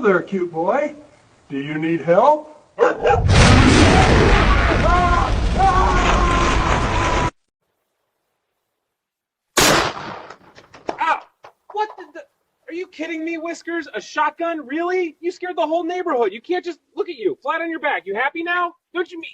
there, cute boy. Do you need help? Ow! What the... Are you kidding me, Whiskers? A shotgun? Really? You scared the whole neighborhood. You can't just... Look at you, flat on your back. You happy now? Don't you mean...